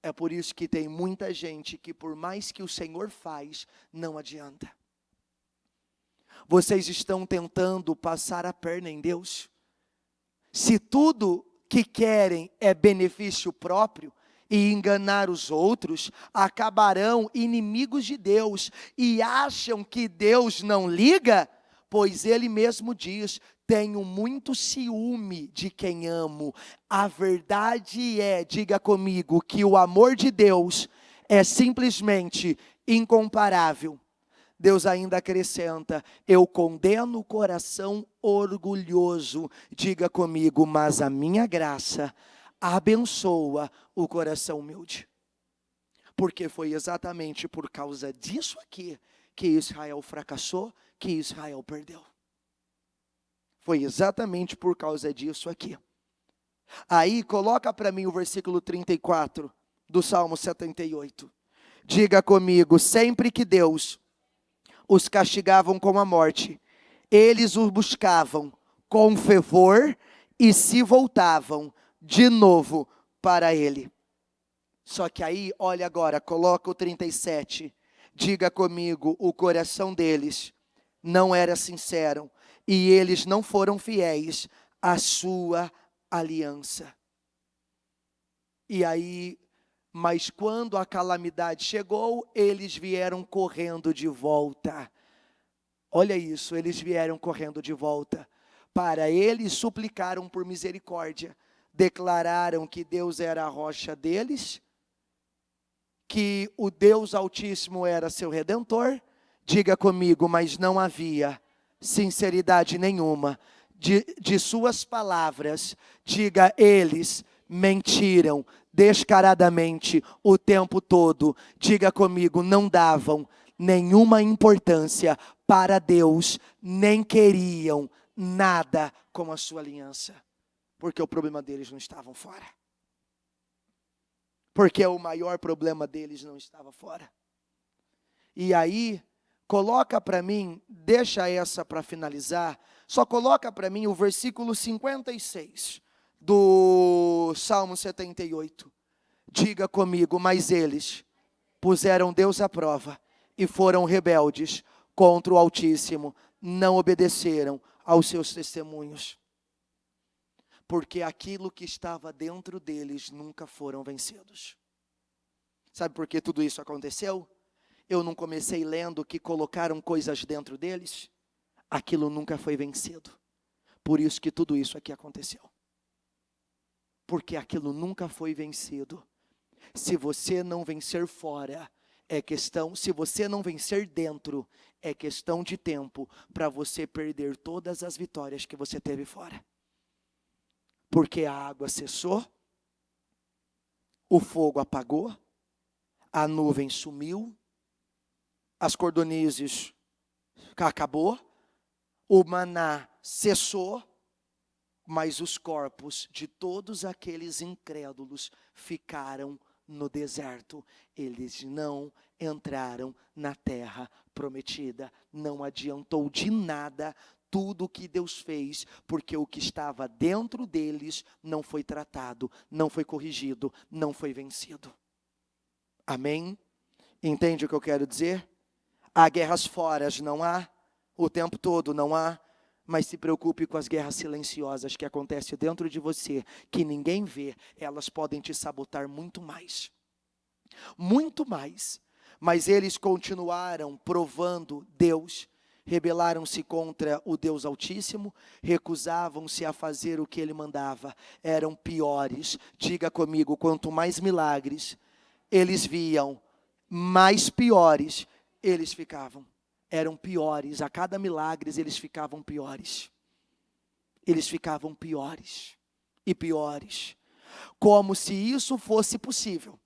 É por isso que tem muita gente que por mais que o Senhor faz, não adianta. Vocês estão tentando passar a perna em Deus. Se tudo que querem é benefício próprio e enganar os outros, acabarão inimigos de Deus e acham que Deus não liga, pois Ele mesmo diz: tenho muito ciúme de quem amo. A verdade é, diga comigo, que o amor de Deus é simplesmente incomparável. Deus ainda acrescenta: eu condeno o coração orgulhoso. Diga comigo, mas a minha graça abençoa o coração humilde. Porque foi exatamente por causa disso aqui que Israel fracassou, que Israel perdeu. Foi exatamente por causa disso aqui. Aí coloca para mim o versículo 34 do Salmo 78. Diga comigo, sempre que Deus os castigavam com a morte, eles os buscavam com fervor e se voltavam de novo para Ele. Só que aí, olha agora, coloca o 37. Diga comigo, o coração deles não era sincero e eles não foram fiéis à sua aliança. E aí, mas quando a calamidade chegou, eles vieram correndo de volta. Olha isso, eles vieram correndo de volta. Para eles suplicaram por misericórdia, declararam que Deus era a rocha deles, que o Deus Altíssimo era seu Redentor. Diga comigo, mas não havia sinceridade nenhuma de suas palavras. Diga, eles mentiram descaradamente o tempo todo. Diga comigo, não davam nenhuma importância para Deus, nem queriam nada com a sua aliança, porque o problema deles não estava fora. Porque o maior problema deles não estava fora. E aí, coloca para mim, deixa essa para finalizar, só coloca para mim o versículo 56 do Salmo 78. Diga comigo, mas eles puseram Deus à prova e foram rebeldes contra o Altíssimo, não obedeceram aos seus testemunhos. Porque aquilo que estava dentro deles nunca foram vencidos. Sabe por que tudo isso aconteceu? Eu não comecei lendo que colocaram coisas dentro deles, aquilo nunca foi vencido. Por isso que tudo isso aqui aconteceu. Porque aquilo nunca foi vencido. Se você não vencer fora, é questão, se você não vencer dentro, é questão de tempo para você perder todas as vitórias que você teve fora. Porque a água cessou, o fogo apagou, a nuvem sumiu, as cordonizes acabou, o maná cessou, mas os corpos de todos aqueles incrédulos ficaram no deserto. Eles não entraram na terra prometida. Não adiantou de nada tudo o que Deus fez, porque o que estava dentro deles não foi tratado, não foi corrigido, não foi vencido. Amém? Entende o que eu quero dizer? Há guerras fora, não há? O tempo todo não há? Mas se preocupe com as guerras silenciosas que acontecem dentro de você, que ninguém vê, elas podem te sabotar muito mais. Muito mais. Mas eles continuaram provando Deus, rebelaram-se contra o Deus Altíssimo, recusavam-se a fazer o que Ele mandava, eram piores. Diga comigo, quanto mais milagres eles viam, mais piores eles ficavam. Eram piores, a cada milagre eles ficavam piores. Eles ficavam piores e piores. Como se isso fosse possível.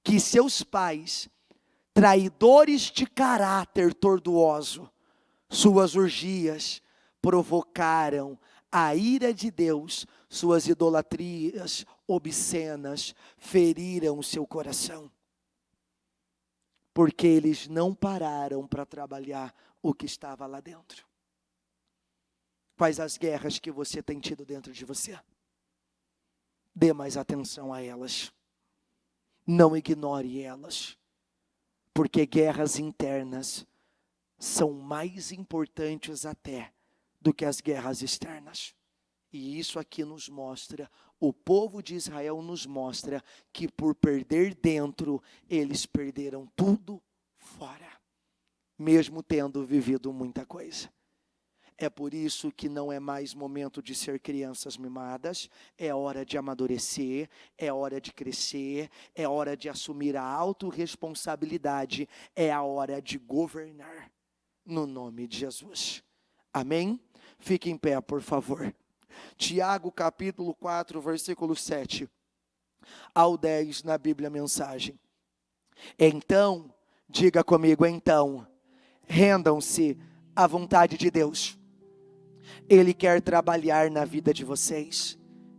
Que seus pais, traidores de caráter tortuoso, suas orgias provocaram a ira de Deus, suas idolatrias obscenas feriram o seu coração. Porque eles não pararam para trabalhar o que estava lá dentro. Quais as guerras que você tem tido dentro de você? Dê mais atenção a elas. Não ignore elas. Porque guerras internas são mais importantes até do que as guerras externas. E isso aqui nos mostra, o povo de Israel nos mostra que por perder dentro, eles perderam tudo fora, mesmo tendo vivido muita coisa. É por isso que não é mais momento de ser crianças mimadas, é hora de amadurecer, é hora de crescer, é hora de assumir a autorresponsabilidade, é a hora de governar, no nome de Jesus. Amém? Fique em pé, por favor. Tiago capítulo 4, versículo 7 ao 10 na Bíblia Mensagem. Então, diga comigo, então, rendam-se à vontade de Deus. Ele quer trabalhar na vida de vocês.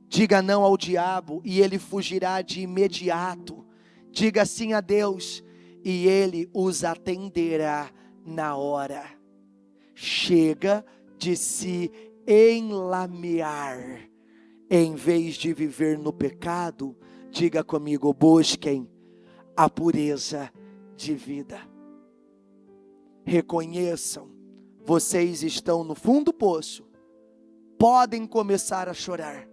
Diga não ao diabo e ele fugirá de imediato. Diga sim a Deus e ele os atenderá na hora. Chega de se enlamear. Em vez de viver no pecado, diga comigo, busquem a pureza de vida. reconheçam, vocês estão no fundo do poço, podem começar a chorar,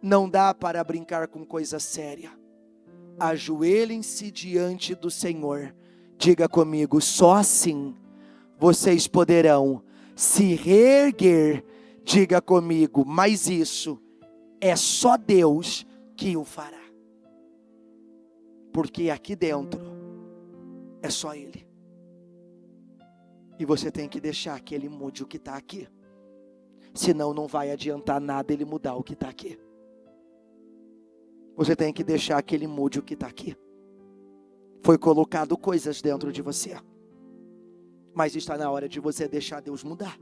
não dá para brincar com coisa séria. Ajoelhem-se diante do Senhor, diga comigo, só assim vocês poderão se reerguer. Diga comigo, mas isso é só Deus que o fará, porque aqui dentro é só Ele, e você tem que deixar que Ele mude o que está aqui, senão não vai adiantar nada Ele mudar o que está aqui. Você tem que deixar que Ele mude o que está aqui. Foi colocado coisas dentro de você, mas está na hora de você deixar Deus mudar,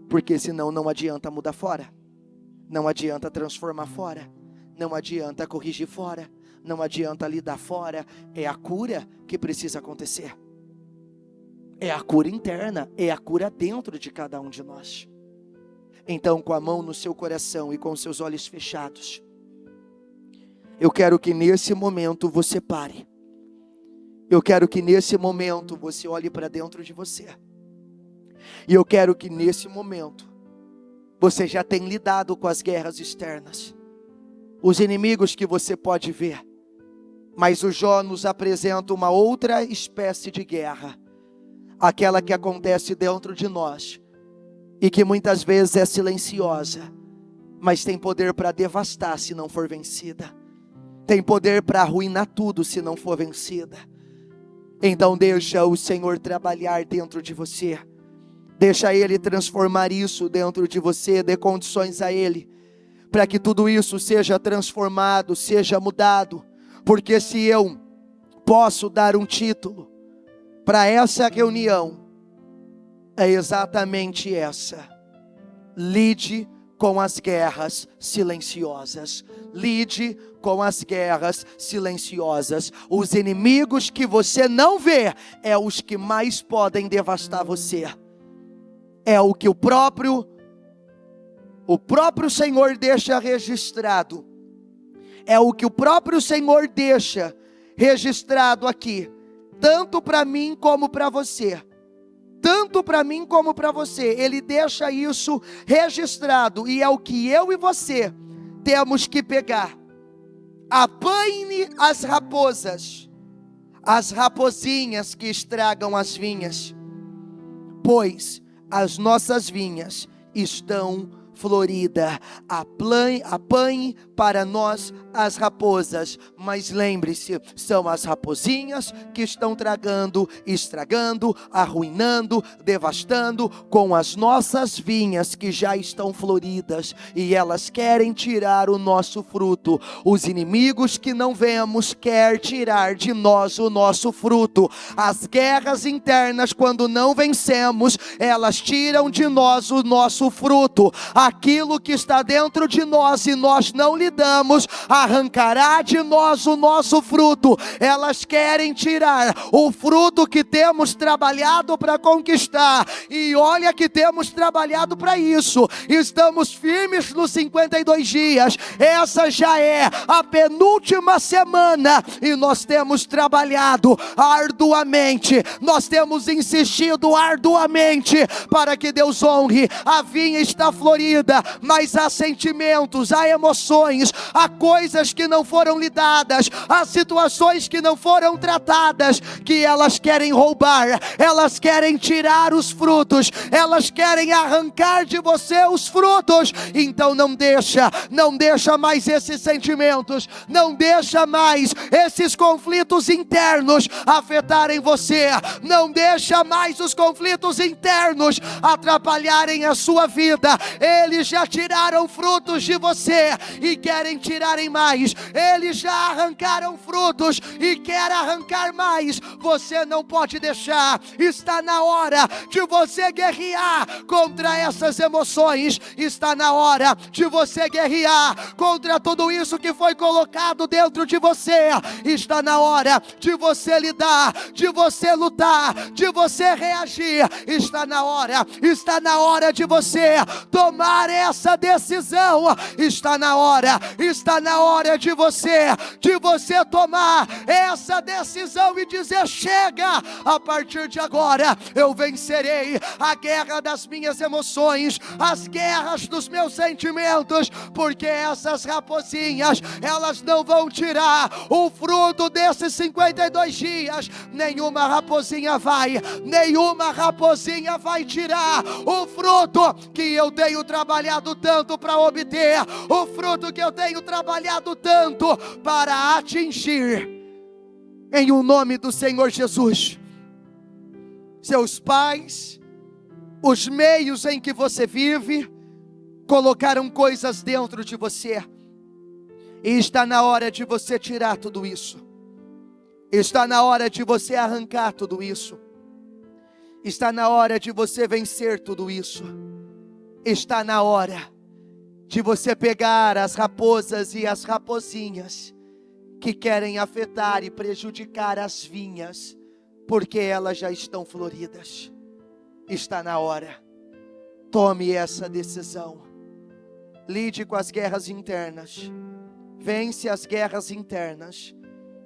porque senão não adianta mudar fora, não adianta transformar fora, não adianta corrigir fora, não adianta lidar fora. É a cura que precisa acontecer, é a cura interna, é a cura dentro de cada um de nós. Então, com a mão no seu coração e com os seus olhos fechados, eu quero que nesse momento você pare. Eu quero que nesse momento você olhe para dentro de você. E eu quero que nesse momento você já tenha lidado com as guerras externas, os inimigos que você pode ver. Mas o Jó nos apresenta uma outra espécie de guerra, aquela que acontece dentro de nós e que muitas vezes é silenciosa, mas tem poder para devastar se não for vencida. Tem poder para arruinar tudo se não for vencida. Então deixa o Senhor trabalhar dentro de você. Deixa Ele transformar isso dentro de você. Dê condições a Ele, para que tudo isso seja transformado, seja mudado. Porque se eu posso dar um título para essa reunião, é exatamente essa: lide com as guerras silenciosas. Lide com as guerras silenciosas. Os inimigos que você não vê é os que mais podem devastar você. É o que o próprio Senhor deixa registrado. É o que o próprio Senhor deixa registrado aqui, tanto para mim como para você. Tanto para mim como para você, Ele deixa isso registrado, e é o que eu e você temos que pegar. Apanhe as raposas, as raposinhas que estragam as vinhas, pois as nossas vinhas estão floridas. Apanhe para nós as raposas, mas lembre-se, são as raposinhas que estão tragando, estragando, arruinando, devastando com as nossas vinhas que já estão floridas, e elas querem tirar o nosso fruto. Os inimigos que não vemos querem tirar de nós o nosso fruto. As guerras internas, quando não vencemos, elas tiram de nós o nosso fruto. Aquilo que está dentro de nós e nós não lidamos, arrancará de nós o nosso fruto. Elas querem tirar o fruto que temos trabalhado para conquistar, e olha que temos trabalhado para isso. Estamos firmes nos 52 dias, essa já é a penúltima semana, e nós temos trabalhado arduamente, nós temos insistido arduamente para que Deus honre. A vinha está florida, mas há sentimentos, há emoções, há coisas que não foram lidadas, há situações que não foram tratadas, que elas querem roubar, elas querem tirar os frutos, elas querem arrancar de você os frutos. Então não deixa mais esses sentimentos, não deixa mais esses conflitos internos afetarem você, não deixa mais os conflitos internos atrapalharem a sua vida. Eles já tiraram frutos de você e querem tirarem mais. Eles já arrancaram frutos e querem arrancar mais. Você não pode deixar. Está na hora de você guerrear contra essas emoções. Está na hora de você guerrear contra tudo isso que foi colocado dentro de você. Está na hora de você lidar, de você lutar, de você reagir. Está na hora de você tomar essa decisão. Está na hora está na hora de você tomar essa decisão e dizer: chega, a partir de agora eu vencerei a guerra das minhas emoções, as guerras dos meus sentimentos, porque essas raposinhas, elas não vão tirar o fruto desses 52 dias, nenhuma raposinha vai tirar o fruto que eu tenho trabalhado tanto para obter, o fruto que eu tenho trabalhado tanto para atingir, em o nome do Senhor Jesus. Seus pais, os meios em que você vive, colocaram coisas dentro de você, e está na hora de você tirar tudo isso, está na hora de você arrancar tudo isso, está na hora de você vencer tudo isso, está na hora de você pegar as raposas e as raposinhas que querem afetar e prejudicar as vinhas, porque elas já estão floridas. Está na hora. Tome essa decisão. Lide com as guerras internas. Vence as guerras internas,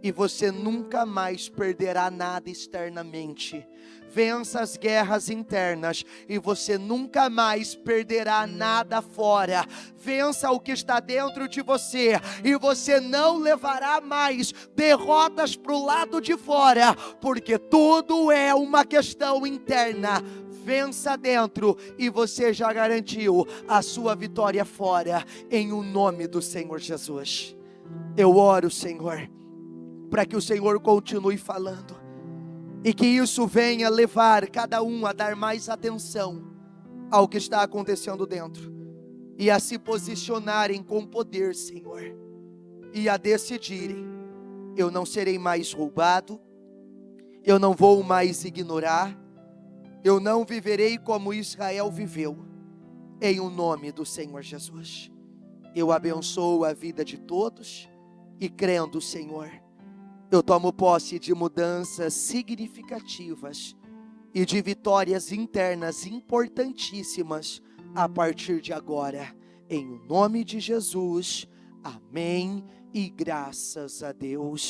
e você nunca mais perderá nada externamente. Vença as guerras internas, e você nunca mais perderá nada fora. Vença o que está dentro de você, e você não levará mais derrotas para o lado de fora, porque tudo é uma questão interna. Vença dentro, e você já garantiu a sua vitória fora, em o nome do Senhor Jesus. Eu oro, Senhor, para que o Senhor continue falando, e que isso venha levar cada um a dar mais atenção ao que está acontecendo dentro, e a se posicionarem com poder, Senhor, e a decidirem: eu não serei mais roubado, eu não vou mais ignorar, eu não viverei como Israel viveu, em o nome do Senhor Jesus. Eu abençoo a vida de todos, e crendo, Senhor, eu tomo posse de mudanças significativas e de vitórias internas importantíssimas a partir de agora, em nome de Jesus. Amém e graças a Deus.